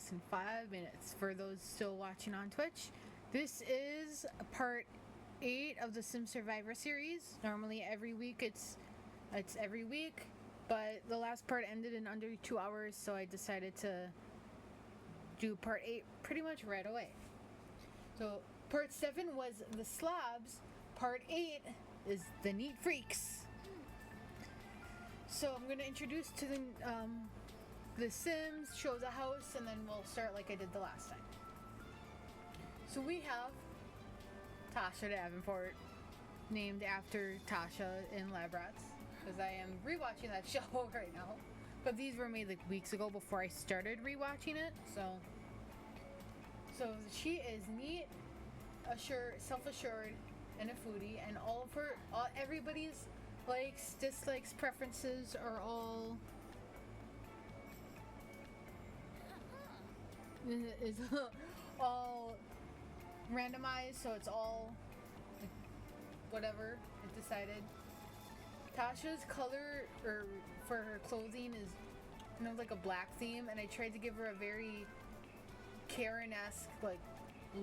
less than 5 minutes. For those still watching on Twitch, this is part 8 of the Sim Survivor series. Normally every week it's every week, but the last part ended in under 2 hours, so I decided to do part 8 pretty much right away. So part 7 was the slobs. Part 8 is the neat freaks. So I'm going to introduce to the Sims, show the house, and then we'll start like I did the last time. So we have Tasha Davenport, named after Tasha in Lab Rats, because I am rewatching that show right now. But these were made like weeks ago before I started rewatching it. So she is neat, assured, self-assured, and a foodie, and everybody's likes, dislikes, preferences are all all randomized, so it's all like, whatever it decided. Tasha's color for her clothing is kind of like a black theme, and I tried to give her a very Karen-esque like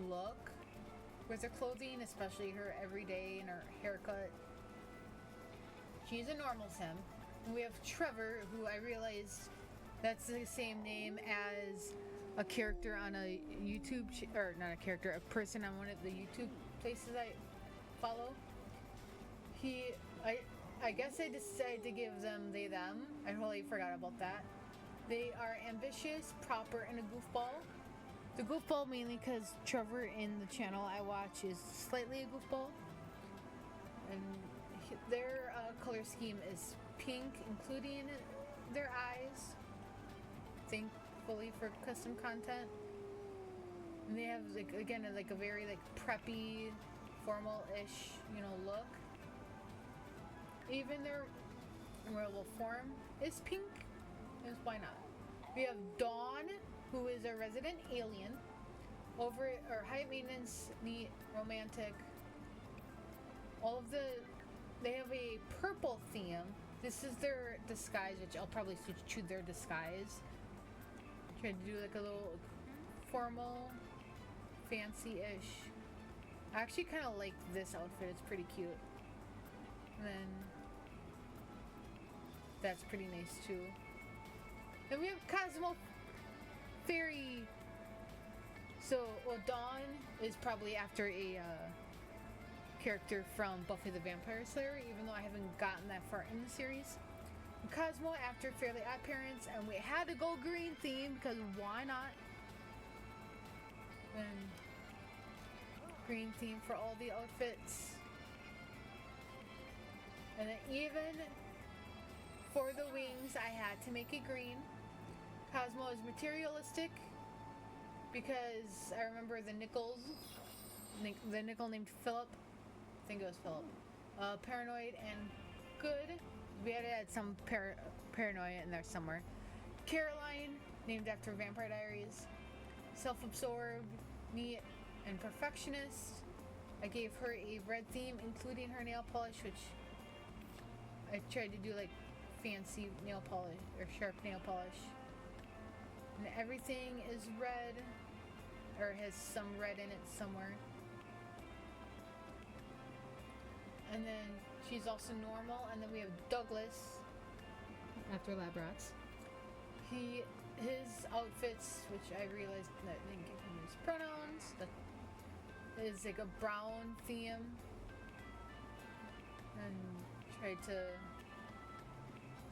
look with her clothing, especially her everyday and her haircut. She's a normal Sim. And we have Trevor, who I realized that's the same name as a character on a YouTube, or not a character, a person on one of the YouTube places I follow. I guess I decided to give them they, them. I totally forgot about that. They are ambitious, proper, and a goofball. The goofball mainly because Trevor in the channel I watch is slightly a goofball. And their color scheme is pink, including their eyes. Thankfully for custom content. And they have like a very like preppy, formal-ish, look. Even their real form is pink. Because why not? We have Dawn, who is a resident alien. High maintenance, neat, romantic. They have a purple theme. This is their disguise, which I'll probably switch to their disguise. Try to do like a little formal, fancy-ish. I actually kind of like this outfit. It's pretty cute. And then that's pretty nice too. Then we have Cosmo Fairy. Dawn is probably after a character from Buffy the Vampire Slayer, even though I haven't gotten that far in the series. And Cosmo after Fairly Odd Parents, and we had to go green theme because why not? And green theme for all the outfits. And then even for the wings, I had to make it green. Cosmo is materialistic because I remember the nickel named Philip. I think it was Philip. Paranoid and good. We had to add some paranoia in there somewhere. Caroline, named after Vampire Diaries. Self-absorbed, neat, and perfectionist. I gave her a red theme, including her nail polish, which I tried to do like fancy nail polish or sharp nail polish. And everything is red, or has some red in it somewhere. And then she's also normal. And then we have Douglas, after Lab Rats. His outfits, which I realized that I didn't give him his pronouns, that is like a brown theme. And tried to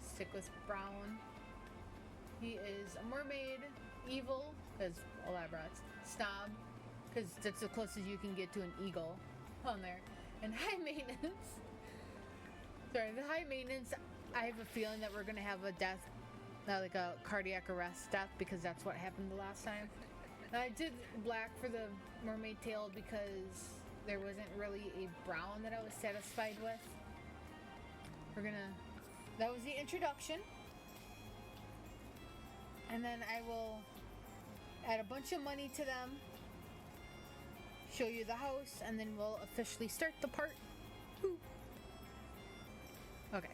stick with brown. He is a mermaid, evil, because Lab Rats, snob, because that's the closest you can get to an eagle on there, and high maintenance. Sorry, the high maintenance, I have a feeling that we're going to have a death, like a cardiac arrest death, because that's what happened the last time. And I did black for the mermaid tail because there wasn't really a brown that I was satisfied with. That was the introduction. And then I will add a bunch of money to them, show you the house, and then we'll officially start the part. Woo. Okay.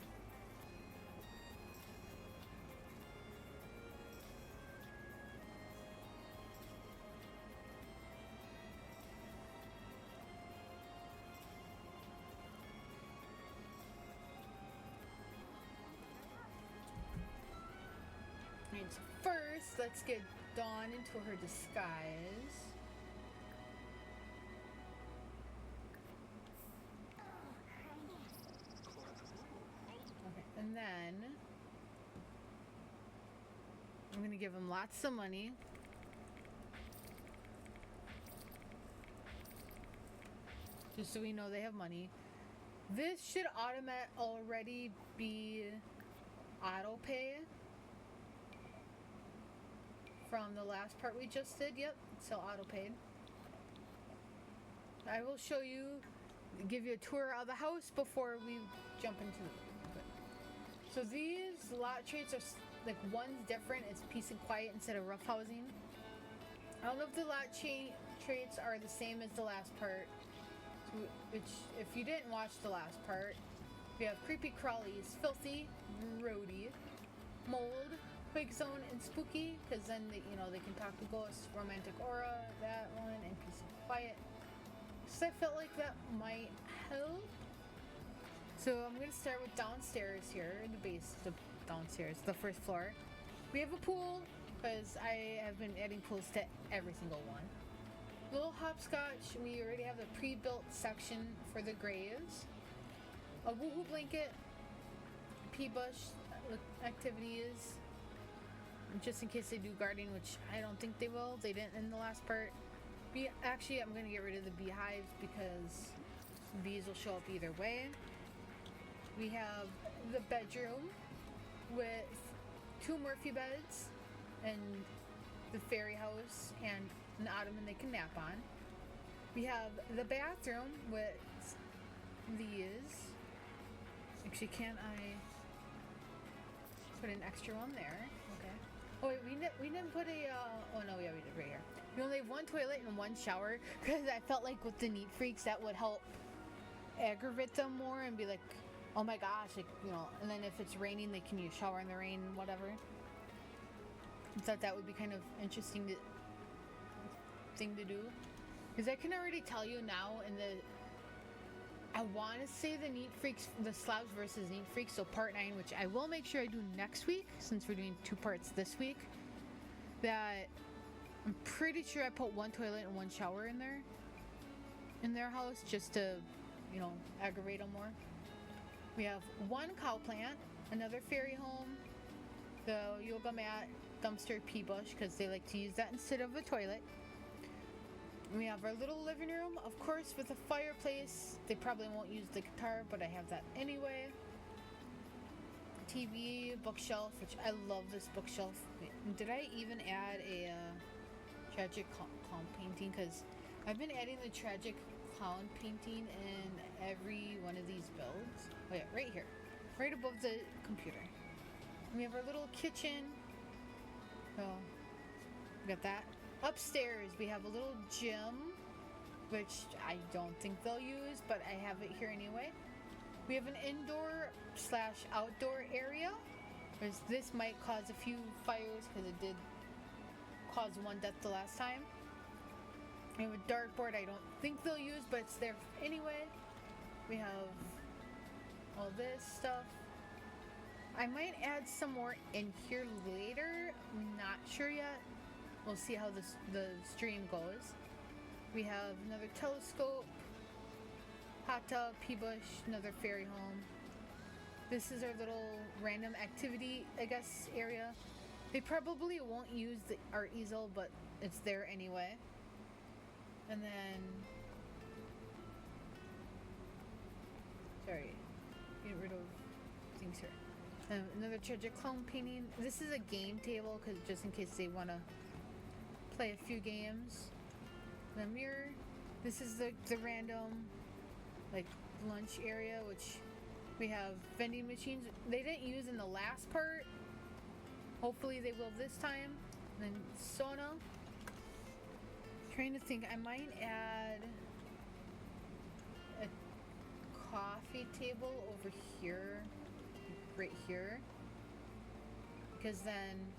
first, let's get Dawn into her disguise. Okay, and then I'm gonna give him lots of money. Just so we know they have money. This should already be auto pay from the last part we just did. Yep, so auto paid. I will show you, give you a tour of the house before we jump into it. So these lot traits are like, one's different. It's peace and quiet instead of rough housing. All of the lot traits are the same as the last part. Which, if you didn't watch the last part, we have creepy crawlies, filthy, roady, mold, quake zone, and spooky. Because then they can talk to ghosts, romantic aura, that one, and peace and quiet. So I felt like that might help. So I'm gonna start with downstairs here, the downstairs, the first floor. We have a pool because I have been adding pools to every single one. Little hopscotch, we already have the pre-built section for the graves. A woohoo blanket, P-bush activities, just in case they do gardening, which I don't think they will. They didn't in the last part. Actually, I'm going to get rid of the beehives because bees will show up either way. We have the bedroom with 2 Murphy beds and the fairy house and an ottoman they can nap on. We have the bathroom with these. Actually, can I put an extra one there? Okay. Oh wait, we didn't put a. Oh no, yeah, we did right here. We only have 1 toilet and 1 shower because I felt like with the neat freaks that would help aggravate them more and be like, oh my gosh, like, and then if it's raining, they can use shower in the rain, whatever. I thought that would be kind of interesting thing to do, because I can already tell you now I want to say the neat freaks, the slabs versus neat freaks, so part 9, which I will make sure I do next week since we're doing 2 parts this week, that I'm pretty sure I put 1 toilet and 1 shower in their house just to aggravate them more. We have 1 cow plant, another fairy home, the yoga mat, dumpster, P-bush, because they like to use that instead of a toilet. We have our little living room, of course, with a fireplace. They probably won't use the guitar, but I have that anyway. TV, bookshelf, which I love this bookshelf. Did I even add a tragic clown painting? Because I've been adding the tragic clown painting in every one of these builds. Oh yeah, right here, right above the computer. We have our little kitchen. Oh, we got that. Upstairs, we have a little gym, which I don't think they'll use, but I have it here anyway. We have an indoor/outdoor area, because this might cause a few fires, because it did cause 1 death the last time. We have a dartboard I don't think they'll use, but it's there anyway. We have all this stuff. I might add some more in here later. I'm not sure yet. We'll see how the stream goes. We have another telescope, hot tub, P-bush, another fairy home. This is our little random activity, I guess, area. They probably won't use our easel, but it's there anyway. And then, sorry, get rid of things here. Another tragic clown painting. This is a game table, because just in case they want to play a few games. The mirror. This is the random lunch area, which we have vending machines. They didn't use in the last part. Hopefully they will this time. And then sauna. Trying to think, I might add a coffee table over here, right here, because then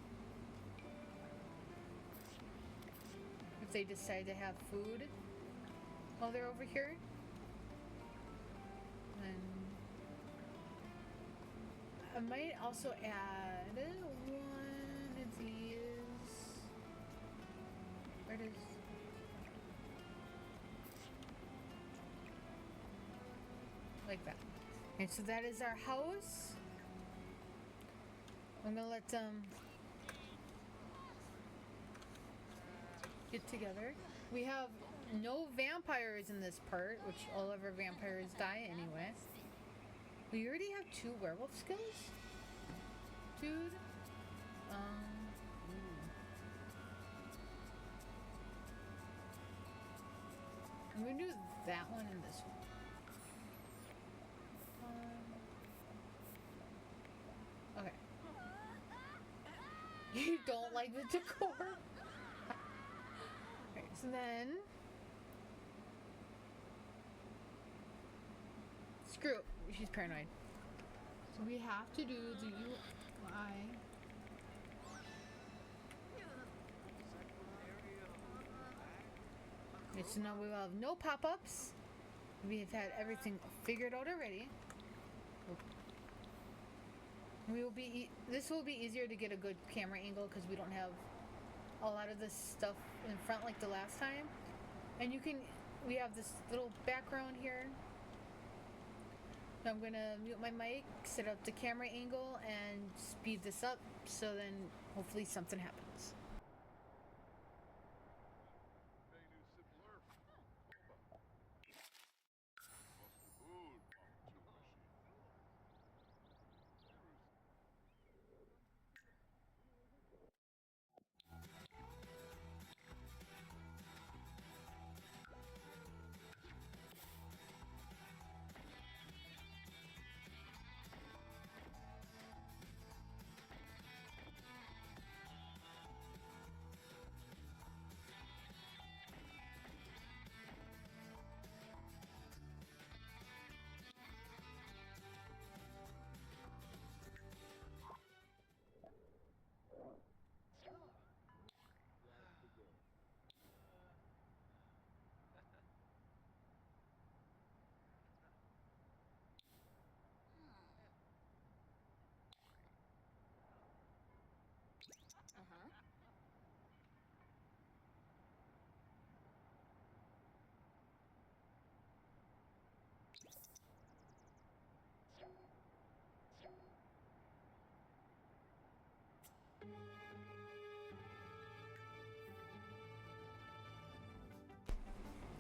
if they decide to have food while they're over here, then I might also add 1 of these. is... Like that. And so that is our house. I'm gonna let them get together. We have no vampires in this part, which all of our vampires die anyway. We already have 2 werewolf skills? Dude. I'm gonna do that one and this one. Okay. You don't like the decor? Okay, so then... Screw it. She's paranoid. So we have to do the UI. Okay, so now we will have no pop-ups. We have had everything figured out already. We will be. This will be easier to get a good camera angle because we don't have a lot of this stuff in front like the last time. And you can. We have this little background here. I'm gonna mute my mic, set up the camera angle, and speed this up. So then, hopefully, something happens.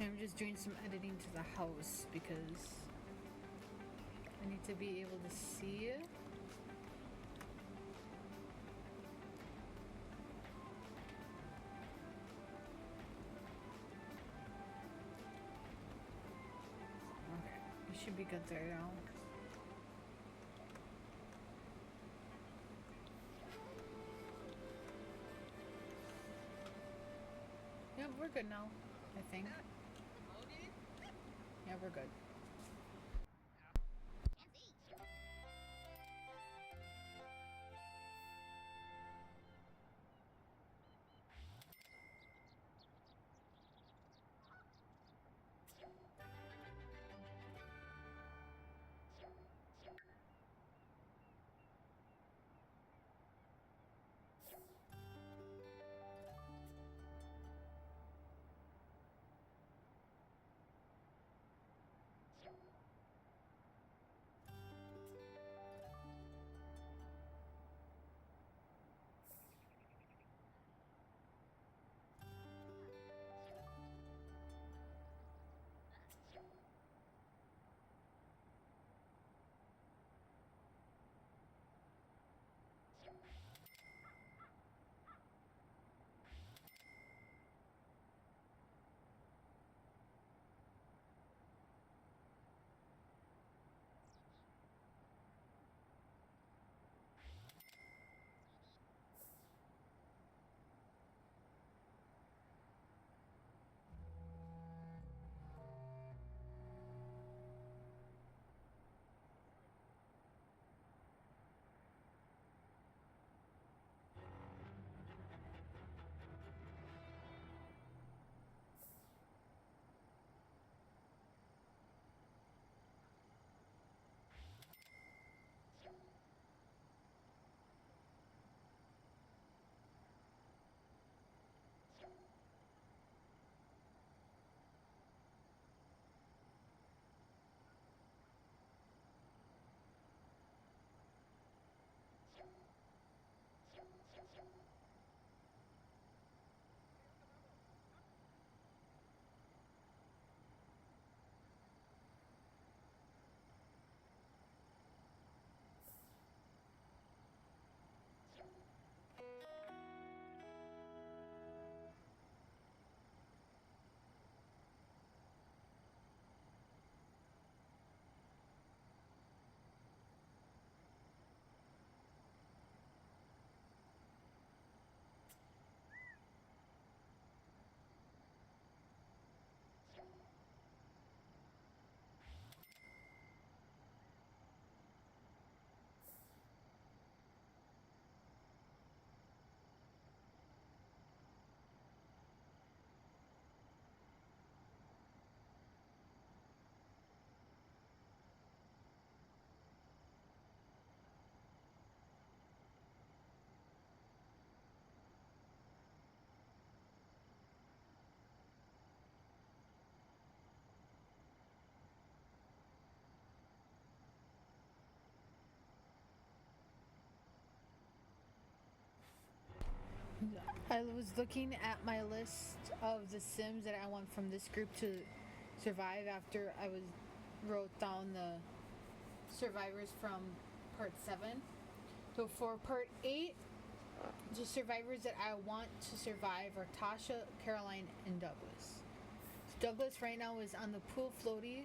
I'm just doing some editing to the house because I need to be able to see it. Okay, you should be good there now. Yeah, we're good now, I think. Yeah, we're good. I was looking at my list of the Sims that I want from this group to survive after I was wrote down the survivors from part 7. So for part 8, the survivors that I want to survive are Tasha, Caroline, and Douglas. So Douglas right now is on the pool floaty.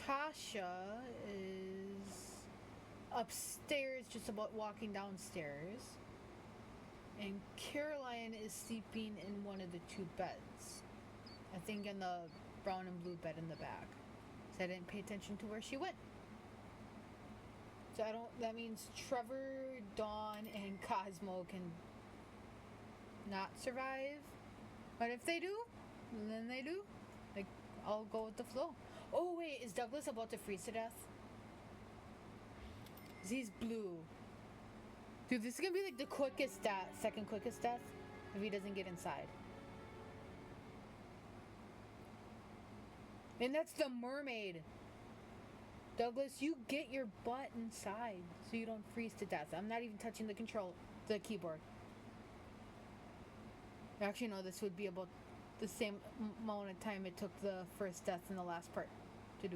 Tasha is upstairs, just about walking downstairs. And Caroline is sleeping in one of the 2 beds. I think in the brown and blue bed in the back. So I didn't pay attention to where she went. So that means Trevor, Dawn, and Cosmo can not survive. But if they do, then they do. Like, I'll go with the flow. Oh wait, is Douglas about to freeze to death? He's blue. Dude, this is gonna be like the quickest death, second quickest death, if he doesn't get inside. And that's the mermaid. Douglas, you get your butt inside so you don't freeze to death. I'm not even touching the keyboard. Actually, no, this would be about the same amount of time it took the first death in the last part to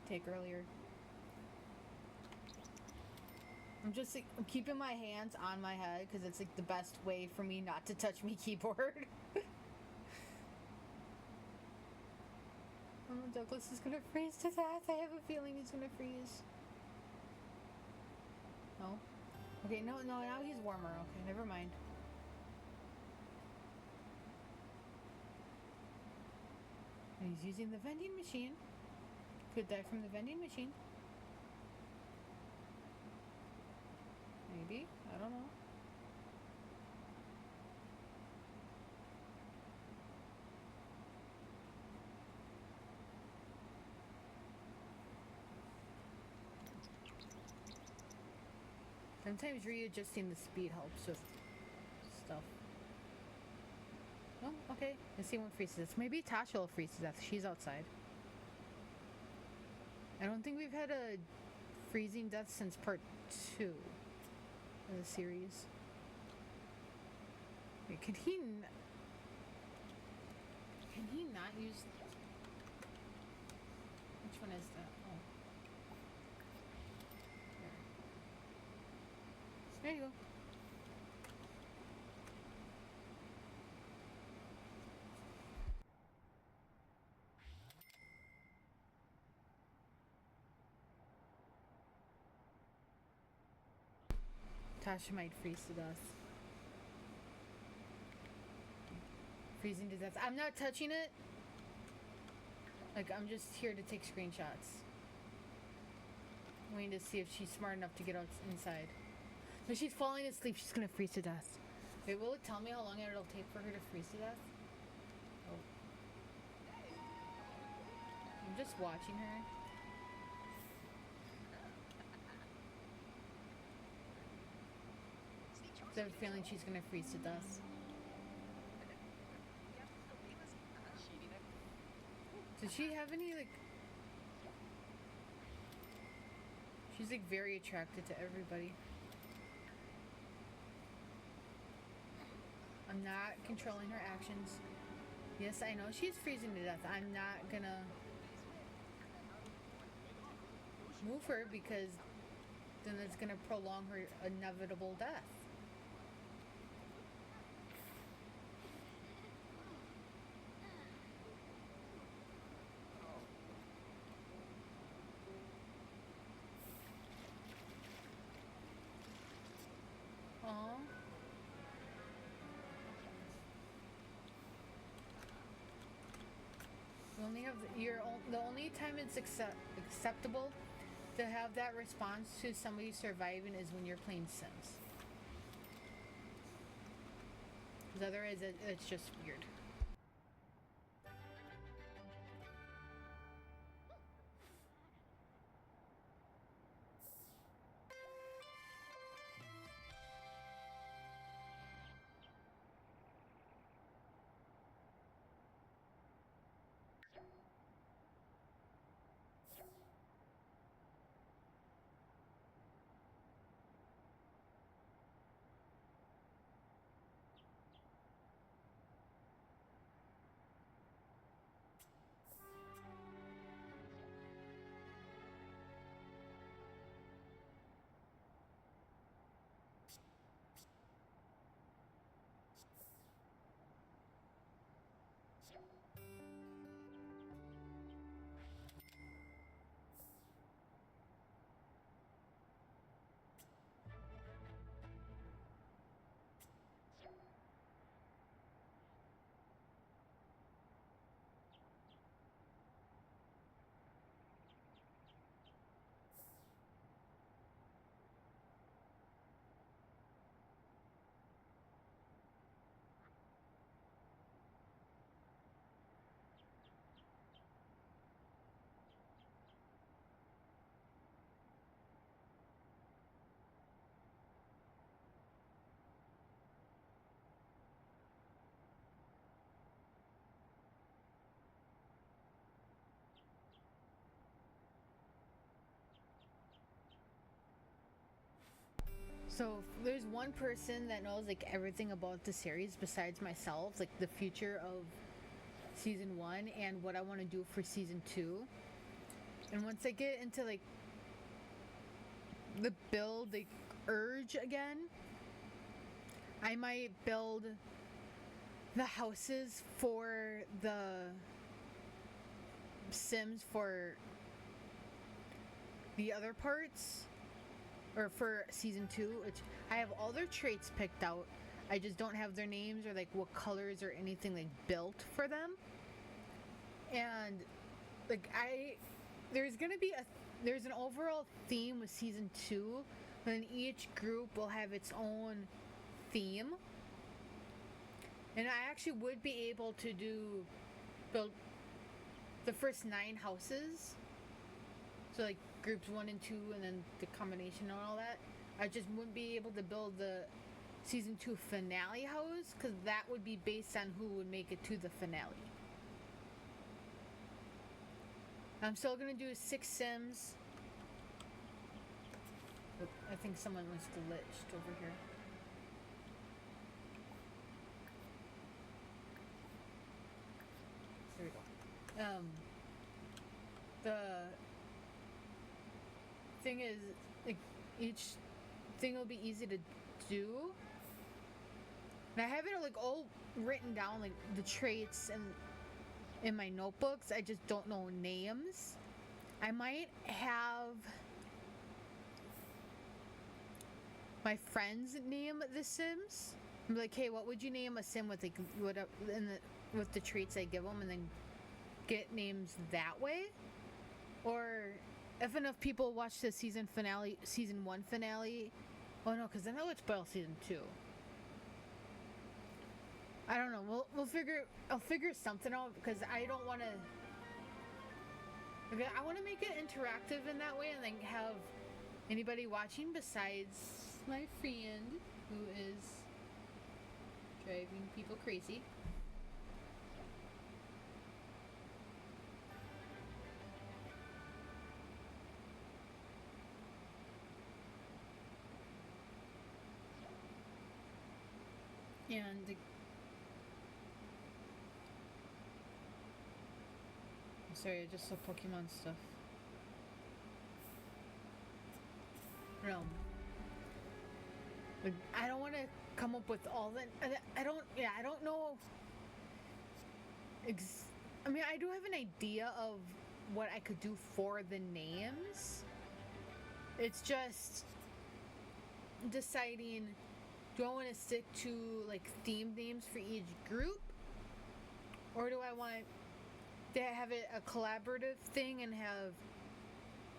take earlier. I'm keeping my hands on my head because it's like the best way for me not to touch my keyboard. Oh, Douglas is gonna freeze to death. I have a feeling he's gonna freeze. No? Okay, no, now he's warmer. Okay, never mind. And he's using the vending machine. Could die from the vending machine. Maybe. I don't know. Sometimes readjusting the speed helps with stuff. Oh, okay. Let's see when freezes. Maybe Tasha will freeze to death. She's outside. I don't think we've had a freezing death since part 2 of the series. Wait, can he not use... Which one is that? Oh. There you go. Tasha might freeze to death. Freezing to death. I'm not touching it. Like, I'm just here to take screenshots. Waiting to see if she's smart enough to get out inside. When she's falling asleep, she's gonna freeze to death. Wait, will it tell me how long it'll take for her to freeze to death? Oh. I'm just watching her. I have a feeling she's gonna freeze to death. Does she have any, like... She's, like, very attracted to everybody. I'm not controlling her actions. Yes, I know she's freezing to death. I'm not gonna move her because then it's gonna prolong her inevitable death. The only time it's acceptable to have that response to somebody surviving is when you're playing Sims. Because otherwise it's just weird. So there's one person that knows like everything about the series besides myself, like the future of season 1 and what I want to do for season 2. And once I get into like the build like urge again, I might build the houses for the Sims for the other parts, or for season 2, which I have all their traits picked out. I just don't have their names or like what colors or anything like built for them. And like there's gonna be there's an overall theme with season 2, and each group will have its own theme. And I actually would be able to build the first 9 houses. So like groups 1 and 2 and then the combination and all that. I just wouldn't be able to build the season 2 finale house because that would be based on who would make it to the finale. I'm still gonna do 6 Sims. I think someone was glitched over here. There we go. The thing is, like, each thing will be easy to do. And I have it like all written down, like the traits and in my notebooks. I just don't know names. I might have my friends name the Sims. I'm like, hey, what would you name a Sim with, like, with the traits I give them, and then get names that way? Or if enough people watch the season 1 finale. Oh no, because then I would spoil season 2. I don't know. I'll figure something out because I don't want to. I want to make it interactive in that way, and then have anybody watching besides my friend who is driving people crazy. And I'm sorry, I just saw Pokemon stuff. No. I don't want to come up with all the. I don't know. I mean, I do have an idea of what I could do for the names. It's just deciding, do I want to stick to like themed names for each group? Or do I want to have it a collaborative thing and have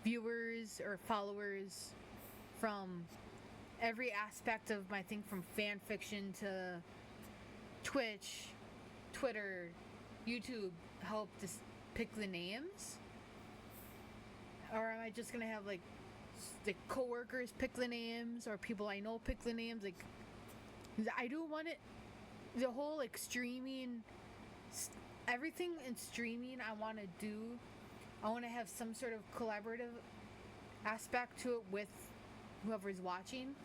viewers or followers from every aspect of my thing, from fan fiction to Twitch, Twitter, YouTube, help to pick the names? Or am I just gonna have like the coworkers pick the names, or people I know pick the names? Like, I do want it, the whole like streaming, everything in streaming I want to do, I want to have some sort of collaborative aspect to it with whoever's watching.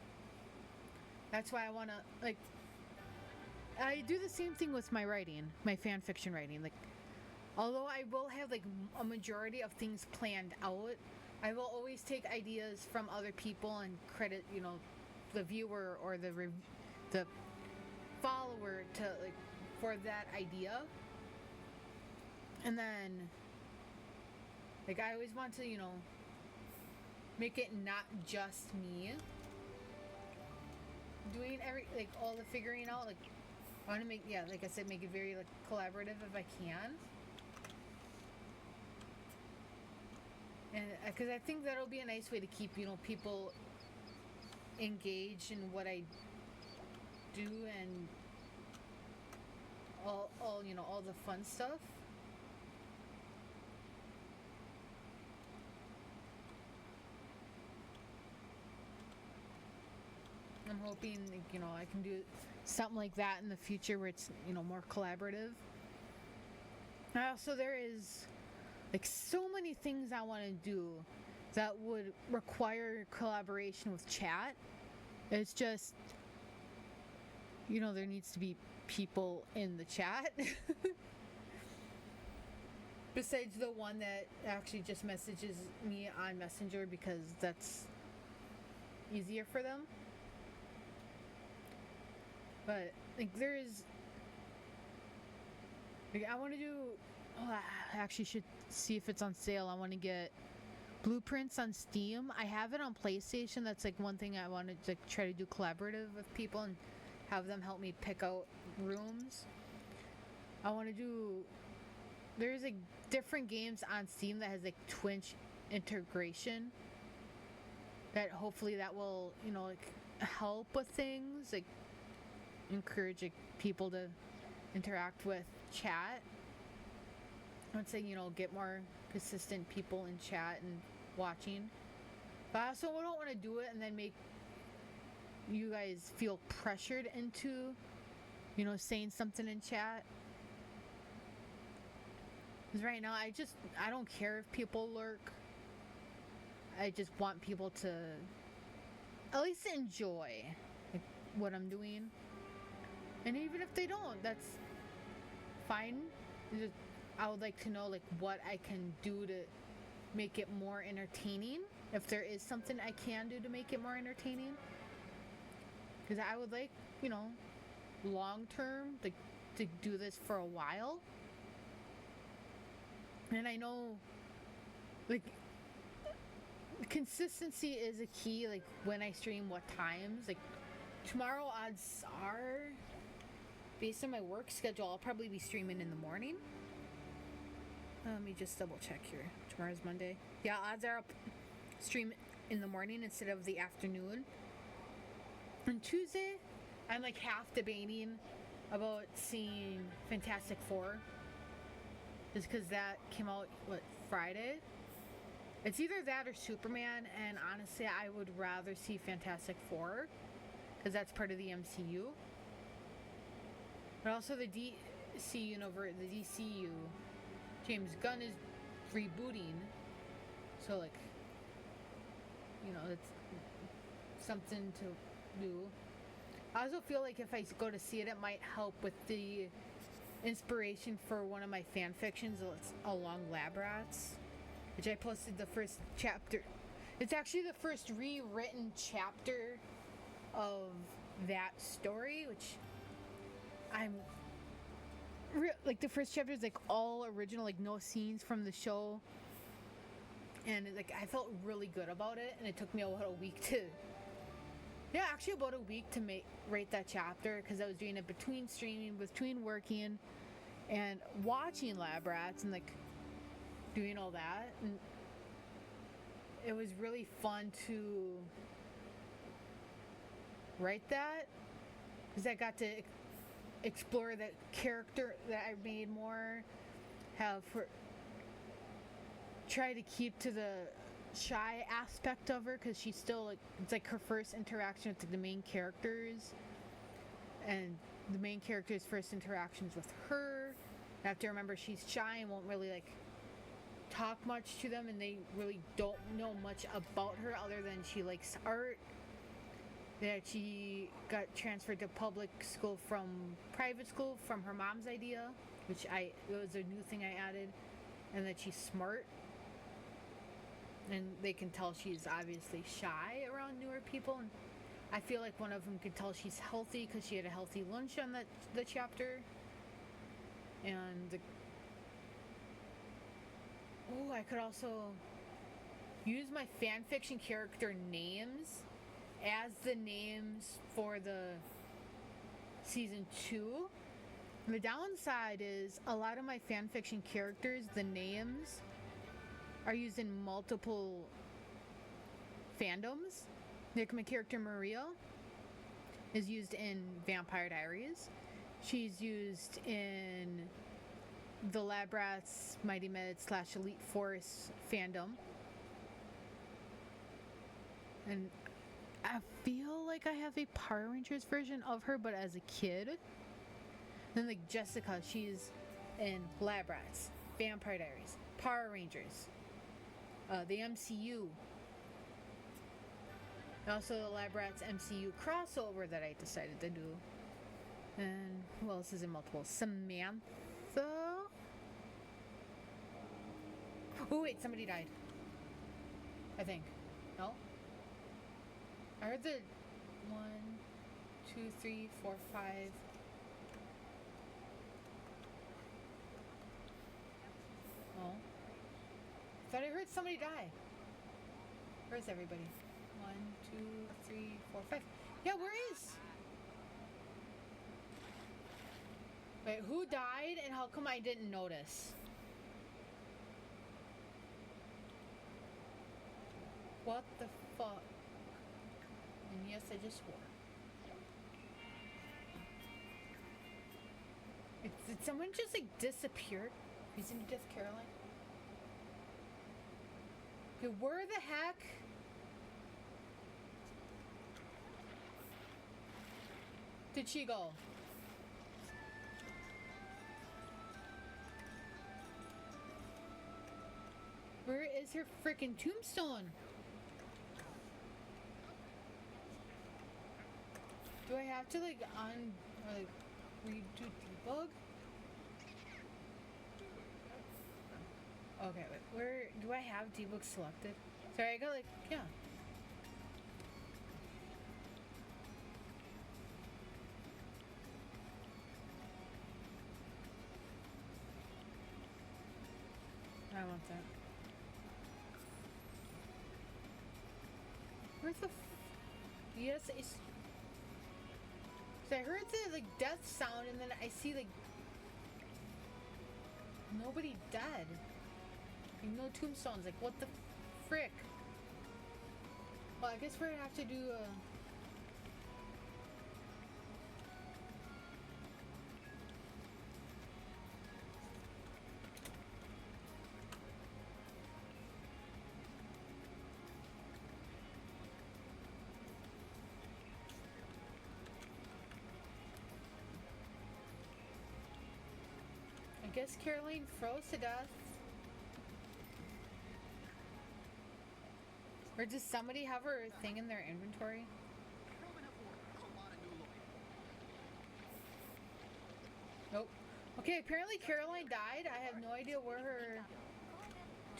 That's why I want to, like, I do the same thing with my writing, my fan fiction writing. Like, although I will have like a majority of things planned out, I will always take ideas from other people and credit, the viewer or the follower to like for that idea. And then like I always want to, make it not just me doing like all the figuring out. Like I want to make, like I said, make it very like collaborative if I can. And because I think that'll be a nice way to keep, people engaged in what I do, and all the fun stuff. I'm hoping, I can do something like that in the future where it's, more collaborative. Also, there is like so many things I want to do that would require collaboration with chat. It's just, there needs to be people in the chat. Besides the one that actually just messages me on Messenger because that's easier for them. But like I want to do. Oh, I actually should see if it's on sale. I want to get Blueprints on Steam. I have it on PlayStation. That's like one thing I wanted to try to do collaborative with people and have them help me pick out rooms. I want to do. There's like different games on Steam that has like Twitch integration. That hopefully that will like help with things, like encourage like, people to interact with chat. I'd say get more consistent people in chat and watching. But I also don't want to do it and then make you guys feel pressured into saying something in chat. Because right now I don't care if people lurk. I just want people to at least enjoy like, what I'm doing. And even if they don't, that's fine. I would like to know like what I can do to make it more entertaining. If there is something I can do to make it more entertaining. Because I would like, long term, like to do this for a while. And I know, like, consistency is a key. Like when I stream, what times. Like tomorrow, odds are, based on my work schedule, I'll probably be streaming in the morning. Let me just double check here. Tomorrow's Monday. Yeah, odds are I'll stream in the morning instead of the afternoon. On Tuesday, I'm like half debating about seeing Fantastic Four. Just because that came out, Friday? It's either that or Superman, and honestly, I would rather see Fantastic Four, because that's part of the MCU. But also the DC universe, the DCU, James Gunn is rebooting, so like, it's something to do. I also feel like if I go to see it, it might help with the inspiration for one of my fan fictions along Lab Rats, which I posted the first chapter. It's actually the first rewritten chapter of that story, which like the first chapter is like all original, like no scenes from the show, and like I felt really good about it, and it took me about a week to write that chapter, because I was doing it between streaming, between working and watching Lab Rats and like doing all that, and it was really fun to write that because I got to explore the character that I made more, try to keep to the shy aspect of her, because she's still like, it's like her first interaction with the main characters, and the main character's first interactions with her. I have to remember she's shy and won't really like talk much to them, and they really don't know much about her other than she likes art, that she got transferred to public school from private school from her mom's idea, which it was a new thing I added, and that she's smart. And they can tell she's obviously shy around newer people, and I feel like one of them could tell she's healthy because she had a healthy lunch on the chapter. And I could also use my fanfiction character names as the names for the season 2. The downside is a lot of my fanfiction characters, the names are used in multiple fandoms. Like my character Maria is used in Vampire Diaries. She's used in the Lab Rats Mighty Med / Elite Force fandom. And I feel like I have a Power Rangers version of her, but as a kid. Then like Jessica, she's in Lab Rats, Vampire Diaries, Power Rangers, the MCU. Also, the Lab Rats MCU crossover that I decided to do. And who else is in multiple? Samantha? Oh, wait, somebody died. I think. No? I heard the 1, 2, 3, 4, 5. Oh. Thought I heard somebody die. Where's everybody? 1, 2, 3, 4, 5. Yeah, where is? Wait, who died and how come I didn't notice? What the fuck? And yes, I just swore. Did someone just like disappear? Reason to death, Caroline? Okay, where the heck? Did she go? Where is her freaking tombstone? Do I have to like or like redo debug? Okay, wait, where do I have debug selected? Sorry, I got like, yeah. I want that. Where's the yes, it's so I heard the like death sound and then I see like nobody dead. Like, no tombstones. Like what the frick? Well, I guess we're gonna have to do a I guess Caroline froze to death. Or does somebody have her thing in their inventory? Nope. Okay, apparently Caroline died. I have no idea where her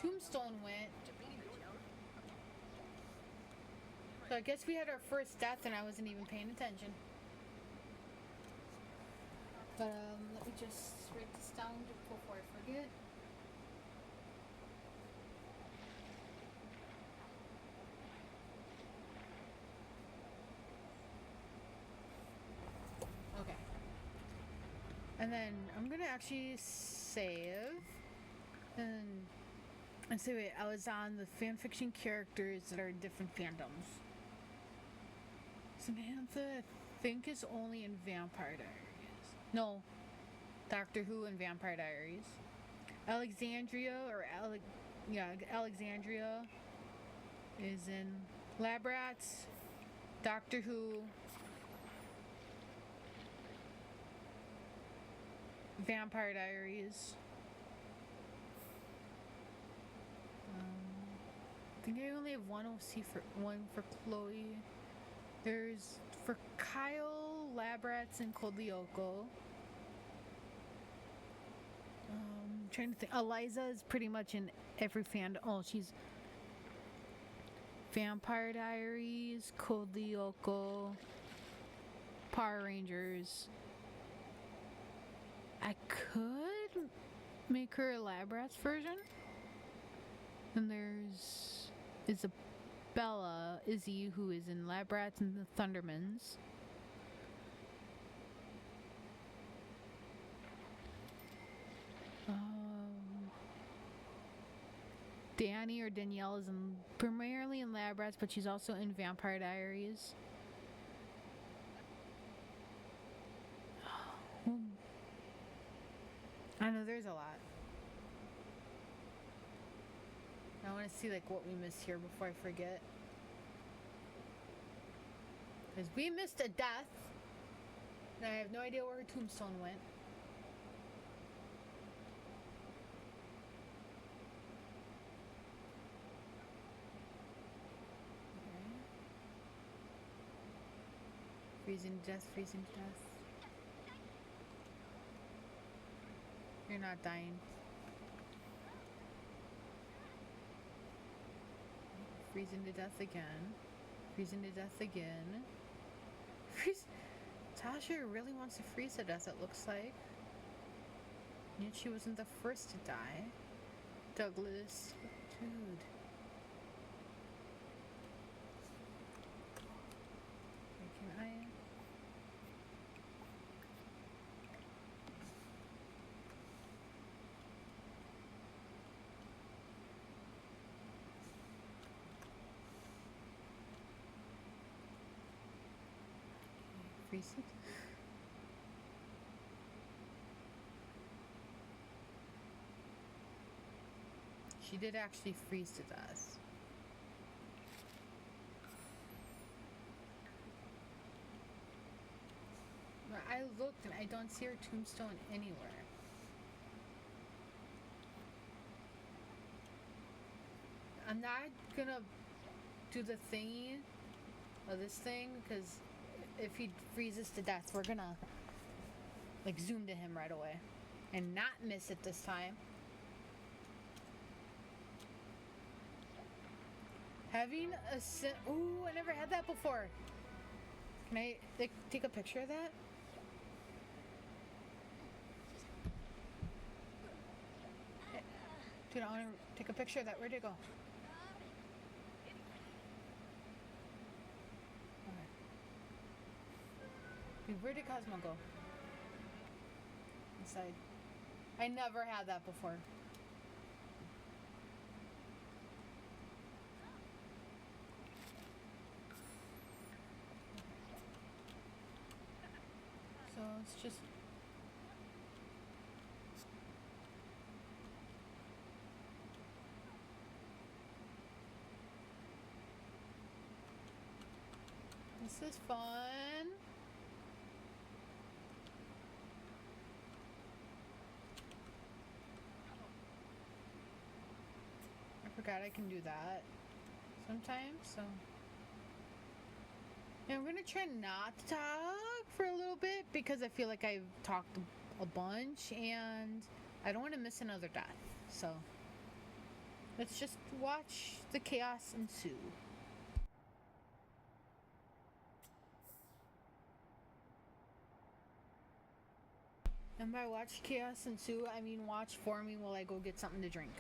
tombstone went. So I guess we had our first death and I wasn't even paying attention. But let me just write this down before I forget. Okay. And then I'm gonna actually save and say wait, I was on the fanfiction characters that are in different fandoms. Samantha, I think, is only in Vampire Diaries. No, Doctor Who and Vampire Diaries. Alexandria Alexandria is in Lab Rats, Doctor Who, Vampire Diaries. I think I only have one OC for Chloe. There's for Kyle, Lab Rats, and Cold Lyoko. Trying to think. Eliza is pretty much in every fan. Oh, she's Vampire Diaries, Cold Lyoko, Power Rangers. I could make her a Lab Rats version. And there's Isabella, Izzy, who is in Lab Rats and the Thundermans. Danny or Danielle is primarily in Lab Rats, but she's also in Vampire Diaries. I know there's a lot. I want to see like what we missed here before I forget. Because we missed a death. And I have no idea where her tombstone went. Freezing to death, freezing to death. You're not dying. Freezing to death again. Freezing to death again. Freeze. Tasha really wants to freeze to death, it looks like. Yet she wasn't the first to die. Douglas. Dude. Can I... freeze it? She did actually freeze to death. I looked and I don't see her tombstone anywhere. I'm not gonna do the thingy of this thing because if he freezes to death, we're gonna like zoom to him right away and not miss it this time. Having a ooh, I never had that before. Can I like take a picture of that? Dude, I want to take a picture of that. Where'd it go? Okay. Dude, where did Cosmo go? Inside. I never had that before. So it's just... This is fun. I forgot I can do that sometimes, so... Yeah, I'm gonna try not to talk for a little bit because I feel like I've talked a bunch and I don't want to miss another death. So let's just watch the chaos ensue. And by watch chaos ensue, I mean watch for me while I go get something to drink.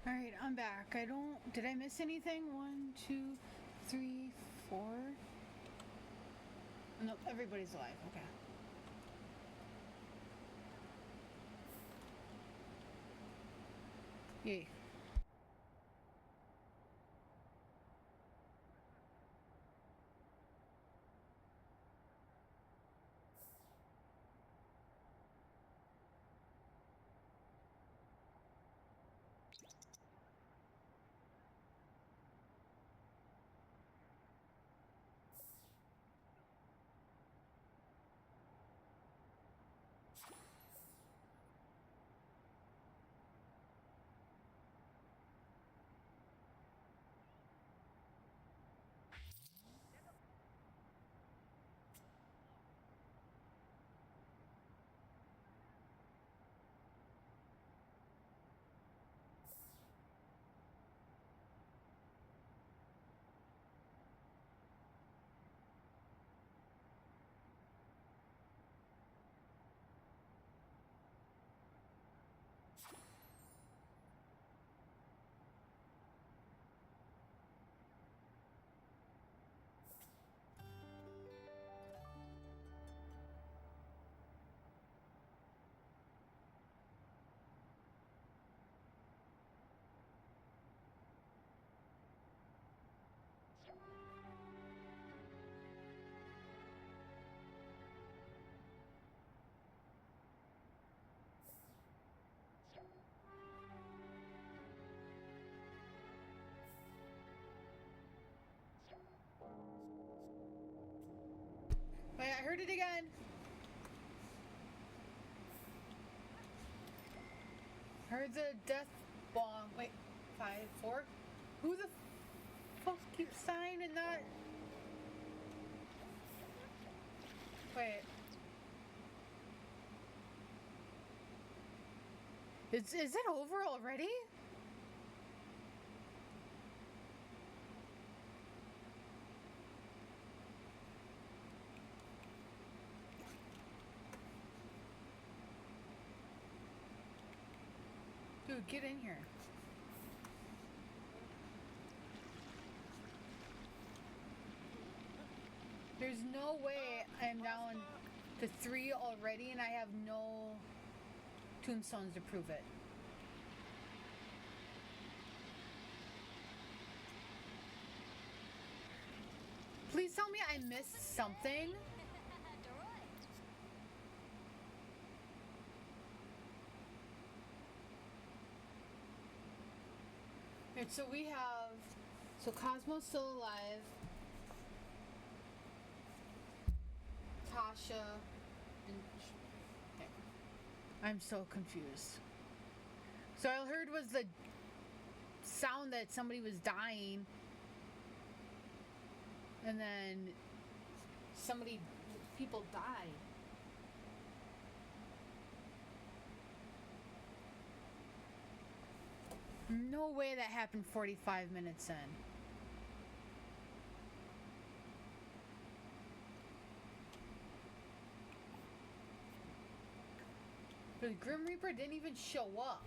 Alright, I'm back. Did I miss anything? 1, 2, 3, 4? Nope, everybody's alive. Okay. Yay. heard it again. Heard the death bomb. Wait, 5, 4? Who the fuck keeps sign and not? Wait. Is it over already? Dude, get in here. There's no way I'm down to 3 already and I have no tombstones to prove it. Please tell me I missed something. Alright, so we have... So Cosmo's still alive. Tasha and... Okay. I'm so confused. So all I heard was the sound that somebody was dying. And then people died. No way that happened 45 minutes in. The Grim Reaper didn't even show up.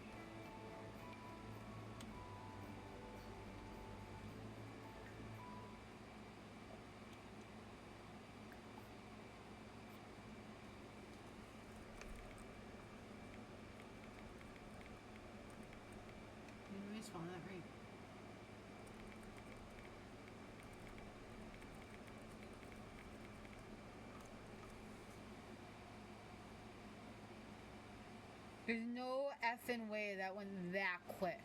Did I spawn that right? There's no effing way that went that quick.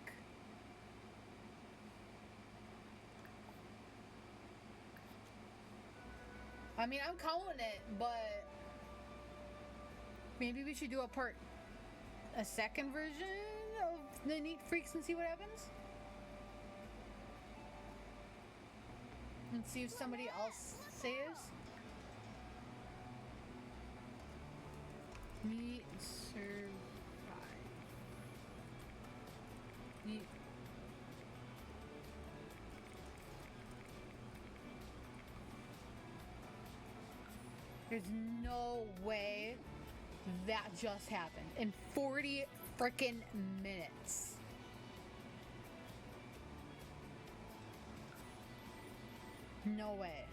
I mean, I'm counting it, but maybe we should do a second version of the Neat Freaks and see what happens? And see if somebody else saves? Neat survive. Neat. There's no way that just happened in 40 freaking minutes. No way.